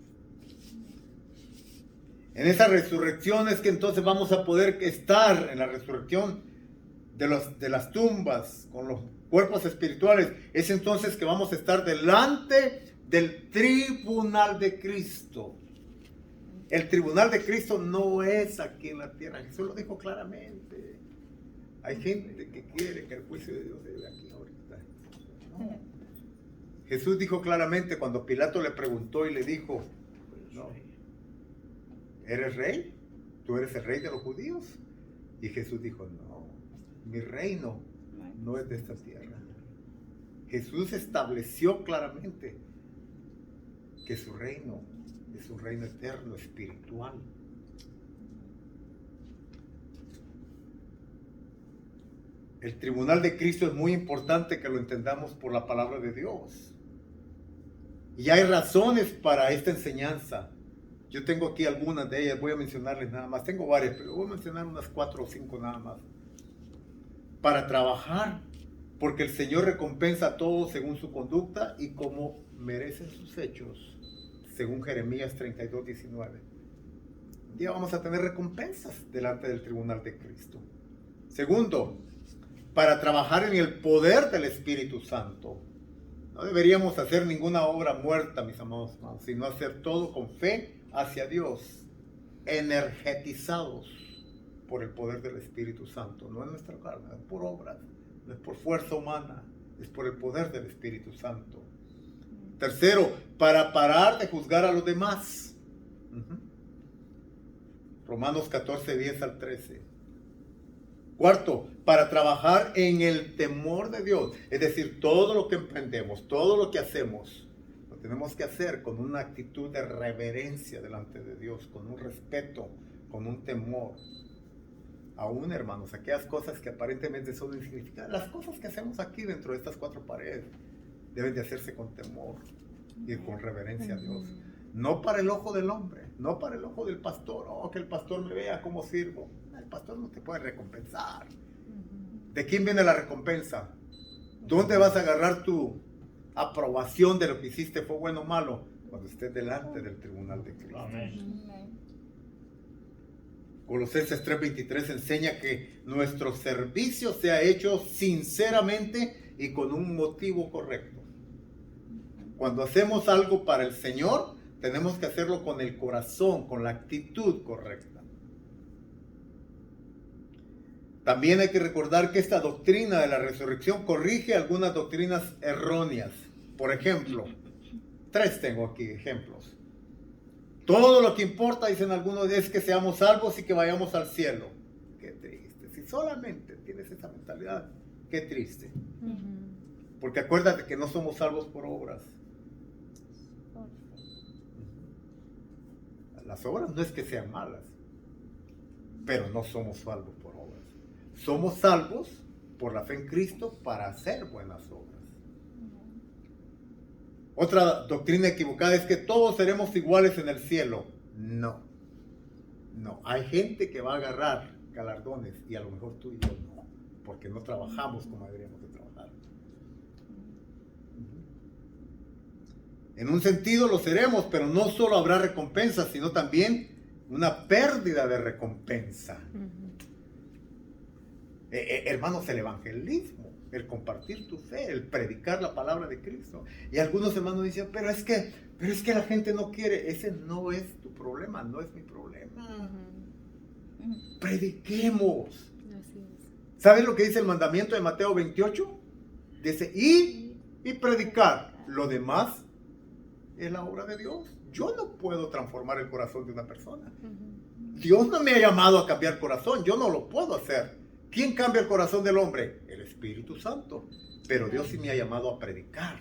En esa resurrección es que entonces vamos a poder estar en la resurrección de las tumbas con los cuerpos espirituales. Es entonces que vamos a estar delante del tribunal de Cristo. El tribunal de Cristo no es aquí en la tierra. Jesús lo dijo claramente. Hay gente que quiere que el juicio de Dios se dé aquí ahorita. No. Jesús dijo claramente cuando Pilato le preguntó y le dijo: no, ¿eres rey? ¿Tú eres el rey de los judíos? Y Jesús dijo: no, mi reino no es de esta tierra. Jesús estableció claramente que su reino es un reino eterno, espiritual. El tribunal de Cristo es muy importante que lo entendamos por la palabra de Dios. Y hay razones para esta enseñanza. Yo tengo aquí algunas de ellas, voy a mencionarles nada más. Tengo varias, pero voy a mencionar unas 4 o 5 nada más. Para trabajar, porque el Señor recompensa a todos según su conducta y como merecen sus hechos, según Jeremías 32, 19. Un día vamos a tener recompensas delante del tribunal de Cristo. Segundo, para trabajar en el poder del Espíritu Santo. No deberíamos hacer ninguna obra muerta, mis amados hermanos, sino hacer todo con fe hacia Dios, energetizados por el poder del Espíritu Santo. No es nuestra carne, es por obras, no es por fuerza humana, es por el poder del Espíritu Santo. Tercero, para parar de juzgar a los demás. Romanos 14, 10 al 13. Cuarto, para trabajar en el temor de Dios. Es decir, todo lo que emprendemos, todo lo que hacemos, tenemos que hacer con una actitud de reverencia delante de Dios, con un respeto, con un temor. Aún, hermanos, aquellas cosas que aparentemente son insignificantes, las cosas que hacemos aquí dentro de estas cuatro paredes, deben de hacerse con temor y con reverencia a Dios. No para el ojo del hombre, no para el ojo del pastor, que el pastor me vea cómo sirvo. El pastor no te puede recompensar. ¿De quién viene la recompensa? ¿Dónde vas a agarrar tu aprobación de lo que hiciste, fue bueno o malo? Cuando estés delante del tribunal de Cristo. Amén. Colosenses 3:23 enseña que nuestro servicio sea hecho sinceramente y con un motivo correcto. Cuando hacemos algo para el Señor, tenemos que hacerlo con el corazón, con la actitud correcta. También hay que recordar que esta doctrina de la resurrección corrige algunas doctrinas erróneas. Por ejemplo, 3 tengo aquí ejemplos. Todo lo que importa, dicen algunos, es que seamos salvos y que vayamos al cielo. Qué triste. Si solamente tienes esa mentalidad, qué triste. Porque acuérdate que no somos salvos por obras. Las obras no es que sean malas, pero no somos salvos por obras. Somos salvos por la fe en Cristo para hacer buenas obras. Otra doctrina equivocada es que todos seremos iguales en el cielo. No. Hay gente que va a agarrar galardones y a lo mejor tú y yo no, porque no trabajamos como deberíamos de trabajar. En un sentido lo seremos, pero no solo habrá recompensa, sino también una pérdida de recompensa. Hermanos, el evangelismo, el compartir tu fe, el predicar la palabra de Cristo. Y algunos hermanos dicen, pero es que la gente no quiere. Ese no es tu problema, no es mi problema. Prediquemos. Así es. ¿Sabes lo que dice el mandamiento de Mateo 28? Dice, y predicar. Lo demás es la obra de Dios. Yo no puedo transformar el corazón de una persona. Dios no me ha llamado a cambiar corazón, yo no lo puedo hacer. ¿Quién cambia el corazón del hombre? El Espíritu Santo. Pero Dios sí me ha llamado a predicar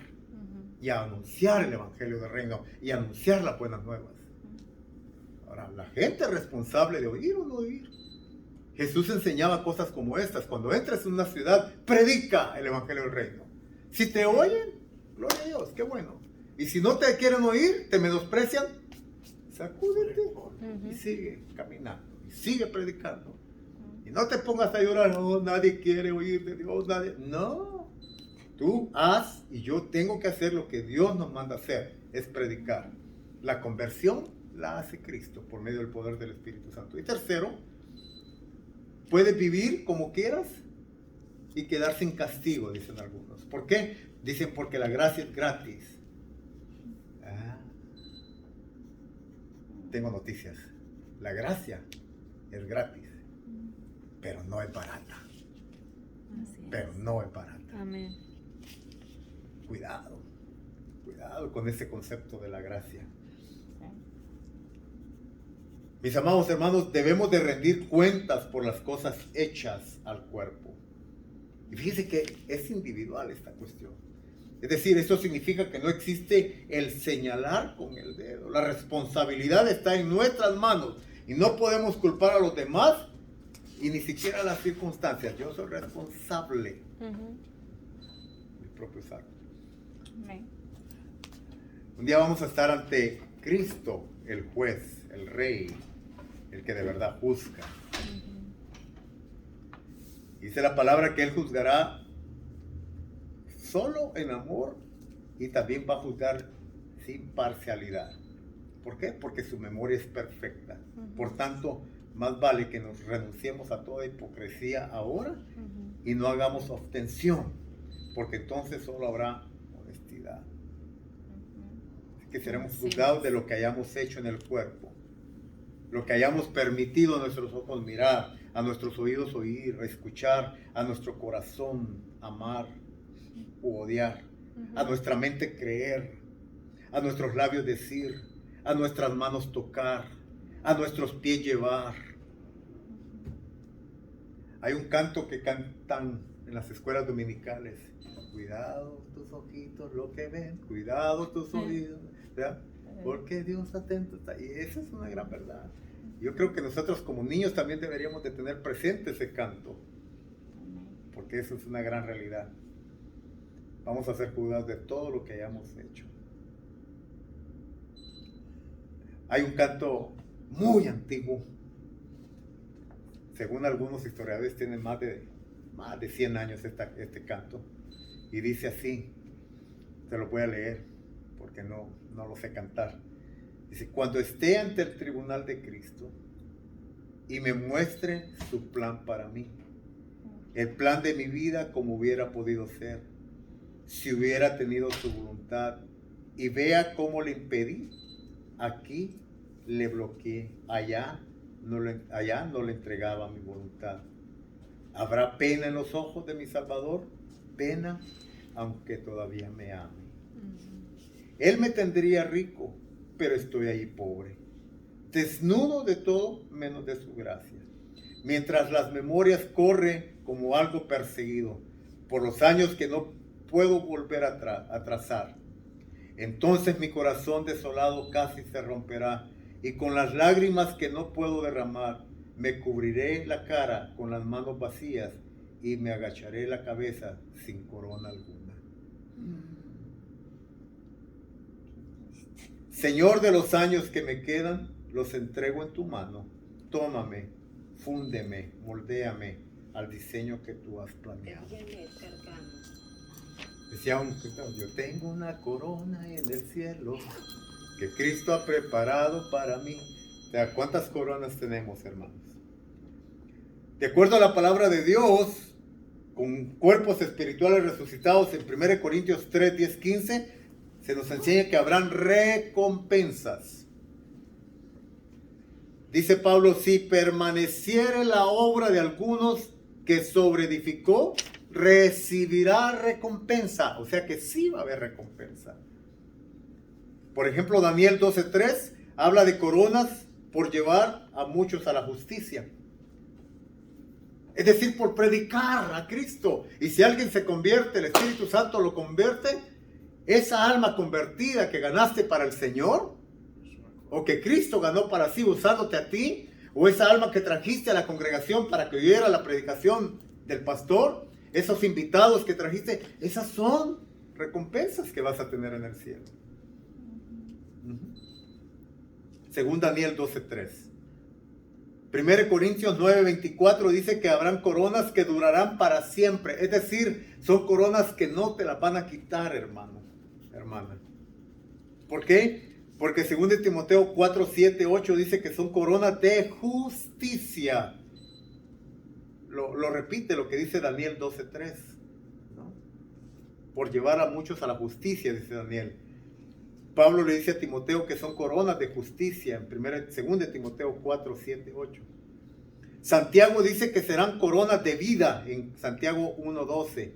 y a anunciar el Evangelio del Reino y a anunciar las buenas nuevas. Ahora, la gente es responsable de oír o no oír. Jesús enseñaba cosas como estas. Cuando entres en una ciudad, predica el Evangelio del Reino. Si te oyen, gloria a Dios, qué bueno. Y si no te quieren oír, te menosprecian, sacúdete y sigue caminando y sigue predicando. Y no te pongas a llorar, no, nadie quiere oír de Dios, nadie. No, tú haz y yo tengo que hacer lo que Dios nos manda hacer, es predicar. La conversión la hace Cristo por medio del poder del Espíritu Santo. Y tercero, puedes vivir como quieras y quedar sin castigo, dicen algunos. ¿Por qué? Dicen porque la gracia es gratis. Tengo noticias. La gracia es gratis, pero no es barata. Así es. Pero no es barata. Amén. Cuidado con ese concepto de la gracia. Mis amados hermanos, debemos de rendir cuentas por las cosas hechas al cuerpo. Y fíjense que es individual esta cuestión. Es decir, esto significa que no existe el señalar con el dedo. La responsabilidad está en nuestras manos y no podemos culpar a los demás y ni siquiera a las circunstancias. Yo soy responsable de mis propios actos. Un día vamos a estar ante Cristo, el juez, el rey, el que de verdad juzga. Dice la palabra que Él juzgará solo en amor y también va a juzgar sin parcialidad. ¿Por qué? Porque su memoria es perfecta. Por tanto, más vale que nos renunciemos a toda hipocresía ahora y no hagamos abstención, porque entonces solo habrá honestidad. Así que seremos juzgados de lo que hayamos hecho en el cuerpo, lo que hayamos permitido a nuestros ojos mirar, a nuestros oídos oír, escuchar, a nuestro corazón amar u odiar, a nuestra mente creer, a nuestros labios decir, a nuestras manos tocar, a nuestros pies llevar. Hay un canto que cantan en las escuelas dominicales. Cuidado tus ojitos, lo que ven, cuidado tus oídos, ¿verdad? Porque Dios atento está. Y esa es una gran verdad. Yo creo que nosotros como niños también deberíamos de tener presente ese canto, porque eso es una gran realidad. Vamos a ser juzgados de todo lo que hayamos hecho. Hay un canto muy antiguo. Según algunos historiadores tiene más de 100 años este canto. Y dice así, te lo voy a leer porque no lo sé cantar. Dice, cuando esté ante el tribunal de Cristo y me muestre su plan para mí, el plan de mi vida como hubiera podido ser, si hubiera tenido su voluntad, y vea cómo le impedí, aquí le bloqueé, allá no le entregaba mi voluntad. ¿Habrá pena en los ojos de mi Salvador? Pena, aunque todavía me ame. Él me tendría rico, pero estoy ahí pobre, desnudo de todo menos de su gracia. Mientras las memorias corren como algo perseguido por los años que no puedo volver a trazar. Entonces mi corazón desolado casi se romperá, y con las lágrimas que no puedo derramar, me cubriré la cara con las manos vacías y me agacharé la cabeza sin corona alguna. Señor de los años que me quedan, los entrego en tu mano. Tómame, fúndeme, moldéame al diseño que tú has planeado. Decía yo tengo una corona en el cielo que Cristo ha preparado para mí. O sea, ¿cuántas coronas tenemos, hermanos? De acuerdo a la palabra de Dios, con cuerpos espirituales resucitados en 1 Corintios 3, 10, 15, se nos enseña que habrán recompensas. Dice Pablo, si permaneciere la obra de algunos que sobreedificó, recibirá recompensa. O sea que sí va a haber recompensa. Por ejemplo, Daniel 12:3 habla de coronas por llevar a muchos a la justicia. Es decir, por predicar a Cristo. Y si alguien se convierte, el Espíritu Santo lo convierte, esa alma convertida que ganaste para el Señor, o que Cristo ganó para sí usándote a ti, o esa alma que trajiste a la congregación para que oyera la predicación del pastor, esos invitados que trajiste, esas son recompensas que vas a tener en el cielo. Según Daniel 12:3. 1 Corintios 9:24 dice que habrán coronas que durarán para siempre. Es decir, son coronas que no te las van a quitar, hermano, hermana. ¿Por qué? Porque según de Timoteo 4:7-8 dice que son coronas de justicia. Lo repite lo que dice Daniel 12:3, ¿no? Por llevar a muchos a la justicia, dice Daniel. Pablo le dice a Timoteo que son coronas de justicia en 2 Timoteo 4:7-8. Santiago dice que serán coronas de vida en Santiago 1:12.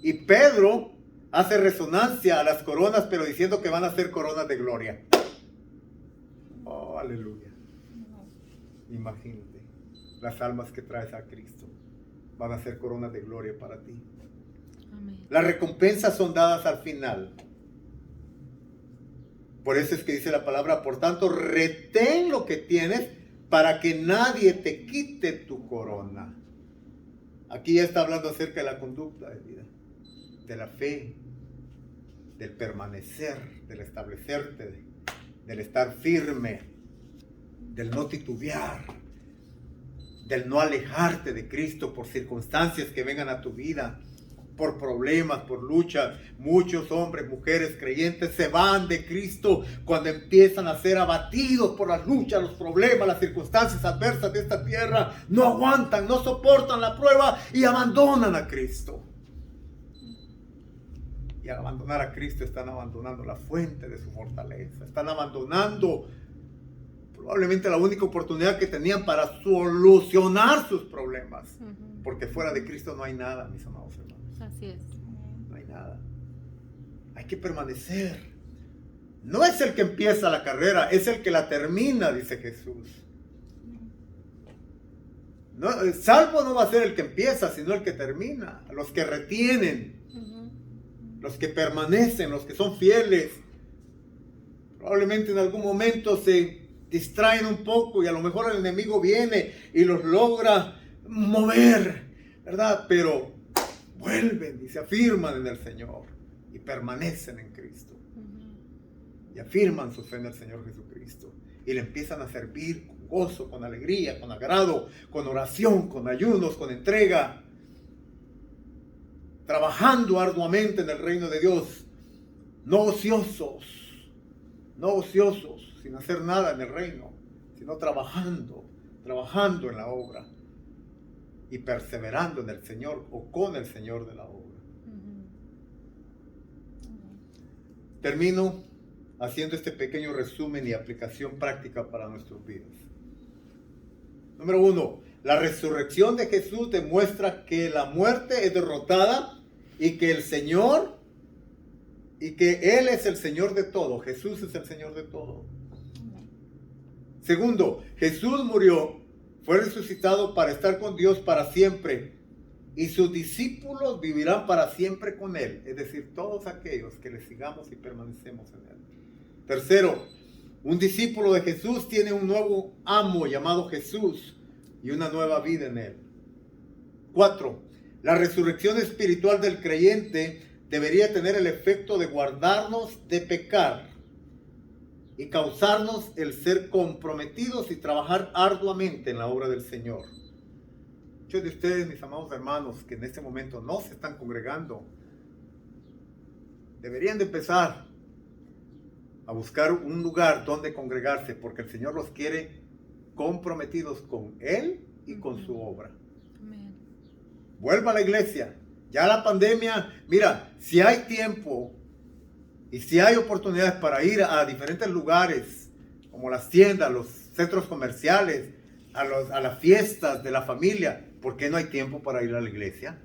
Y Pedro hace resonancia a las coronas, pero diciendo que van a ser coronas de gloria. Oh, aleluya. Imagínate, las almas que traes a Cristo van a ser coronas de gloria para ti. Amén. Las recompensas son dadas al final. Por eso es que dice la palabra, por tanto, retén lo que tienes para que nadie te quite tu corona. Aquí ya está hablando acerca de la conducta de vida, de la fe, del permanecer, del establecerte, del estar firme, del no titubear, del no alejarte de Cristo por circunstancias que vengan a tu vida, por problemas, por luchas. Muchos hombres, mujeres creyentes se van de Cristo cuando empiezan a ser abatidos por las luchas, los problemas, las circunstancias adversas de esta tierra. No aguantan, no soportan la prueba y abandonan a Cristo. Y al abandonar a Cristo están abandonando la fuente de su fortaleza. Están abandonando probablemente la única oportunidad que tenían para solucionar sus problemas. Porque fuera de Cristo no hay nada, mis amados hermanos. Así es. No hay nada. Hay que permanecer. No es el que empieza la carrera, es el que la termina, dice Jesús. No, salvo no va a ser el que empieza, sino el que termina. Los que retienen, los que permanecen, los que son fieles. Probablemente en algún momento se distraen un poco y a lo mejor el enemigo viene y los logra mover, ¿verdad? Pero vuelven y se afirman en el Señor y permanecen en Cristo. Y afirman su fe en el Señor Jesucristo. Y le empiezan a servir con gozo, con alegría, con agrado, con oración, con ayunos, con entrega. Trabajando arduamente en el reino de Dios. No ociosos, sin hacer nada en el reino, sino trabajando en la obra. Y perseverando en el Señor o con el Señor de la obra. Termino haciendo este pequeño resumen y aplicación práctica para nuestras vidas. Número 1. La resurrección de Jesús demuestra que la muerte es derrotada y que el Señor, y que Él es el Señor de todo. Jesús es el Señor de todo. Segundo, Jesús murió, fue resucitado para estar con Dios para siempre. Y sus discípulos vivirán para siempre con Él. Es decir, todos aquellos que le sigamos y permanecemos en Él. Tercero, un discípulo de Jesús tiene un nuevo amo llamado Jesús y una nueva vida en Él. 4. La resurrección espiritual del creyente debería tener el efecto de guardarnos de pecar y causarnos el ser comprometidos y trabajar arduamente en la obra del Señor. Muchos de ustedes, mis amados hermanos, que en este momento no se están congregando, deberían de empezar a buscar un lugar donde congregarse, porque el Señor los quiere comprometidos con Él y con su obra. Amén. Vuelva a la iglesia. Ya la pandemia, mira, si hay tiempo y si hay oportunidades para ir a diferentes lugares, como las tiendas, los centros comerciales, a las fiestas de la familia, ¿por qué no hay tiempo para ir a la iglesia?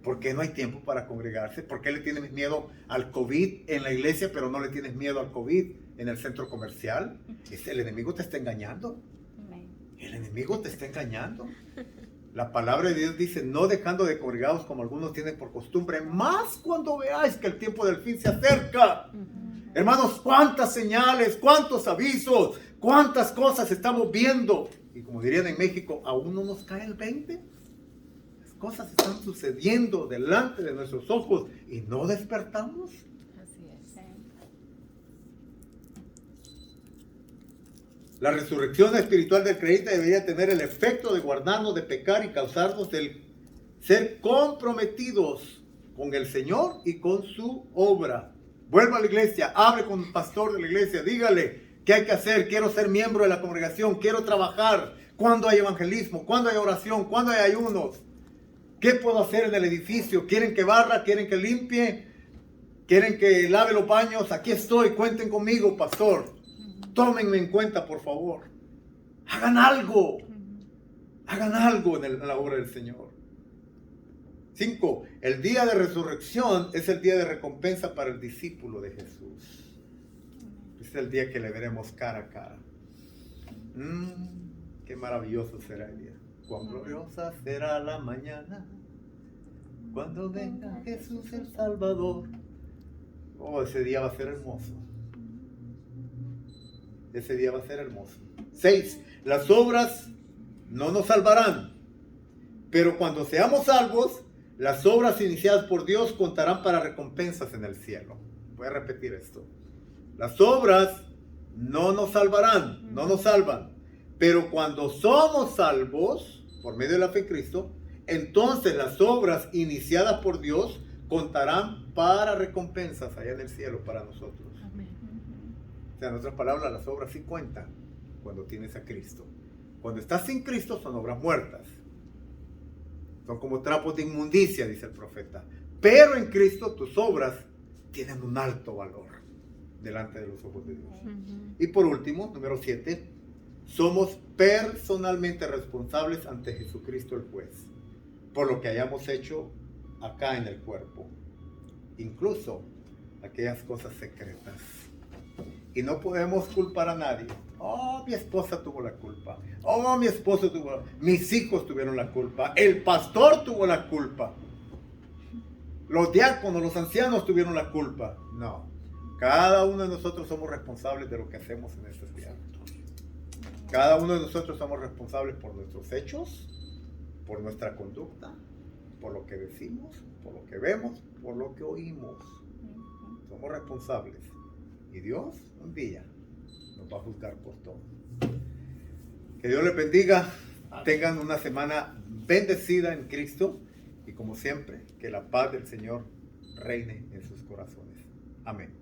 ¿Por qué no hay tiempo para congregarse? ¿Por qué le tienes miedo al COVID en la iglesia, pero no le tienes miedo al COVID en el centro comercial? El enemigo te está engañando. El enemigo te está engañando. La palabra de Dios dice, no dejando de congregados como algunos tienen por costumbre, más cuando veáis que el tiempo del fin se acerca. Hermanos, cuántas señales, cuántos avisos, cuántas cosas estamos viendo. Y como dirían en México, ¿aún no nos cae el 20? Cosas están sucediendo delante de nuestros ojos y no despertamos. Así es. La resurrección espiritual del creyente debería tener el efecto de guardarnos de pecar y causarnos el ser comprometidos con el Señor y con su obra. Vuelva a la iglesia, hable con el pastor de la iglesia, dígale qué hay que hacer. Quiero ser miembro de la congregación, quiero trabajar. ¿Cuándo hay evangelismo? ¿Cuándo hay oración? ¿Cuándo hay ayunos? ¿Qué puedo hacer en el edificio? ¿Quieren que barra? ¿Quieren que limpie? ¿Quieren que lave los baños? Aquí estoy, cuenten conmigo, pastor. Tómenme en cuenta, por favor. Hagan algo. Hagan algo en la obra del Señor. 5. El día de resurrección es el día de recompensa para el discípulo de Jesús. Es el día que le veremos cara a cara. Qué maravilloso será el día. Cuán gloriosa será la mañana cuando venga Jesús el Salvador. Oh, ese día va a ser hermoso. Ese día va a ser hermoso. 6. Las obras no nos salvarán, pero cuando seamos salvos, las obras iniciadas por Dios contarán para recompensas en el cielo. Voy a repetir esto. Las obras no nos salvarán, no nos salvan, pero cuando somos salvos por medio de la fe en Cristo, entonces las obras iniciadas por Dios contarán para recompensas allá en el cielo para nosotros. Amén. O sea, en otras palabras, las obras sí cuentan cuando tienes a Cristo. Cuando estás sin Cristo son obras muertas. Son como trapos de inmundicia, dice el profeta. Pero en Cristo tus obras tienen un alto valor delante de los ojos de Dios. Y por último, número 7, somos personalmente responsables ante Jesucristo el juez por lo que hayamos hecho acá en el cuerpo, incluso aquellas cosas secretas. Y no podemos culpar a nadie, Oh, mi esposa tuvo la culpa. Oh, mi esposo tuvo, mis hijos tuvieron la culpa. El pastor tuvo la culpa. Los diáconos, los ancianos tuvieron la culpa. No. Cada uno de nosotros somos responsables de lo que hacemos en esta tierra. Cada uno de nosotros somos responsables por nuestros hechos, por nuestra conducta, por lo que decimos, por lo que vemos, por lo que oímos. Somos responsables. Y Dios un día nos va a juzgar por todo. Que Dios les bendiga. Tengan una semana bendecida en Cristo. Y como siempre, que la paz del Señor reine en sus corazones. Amén.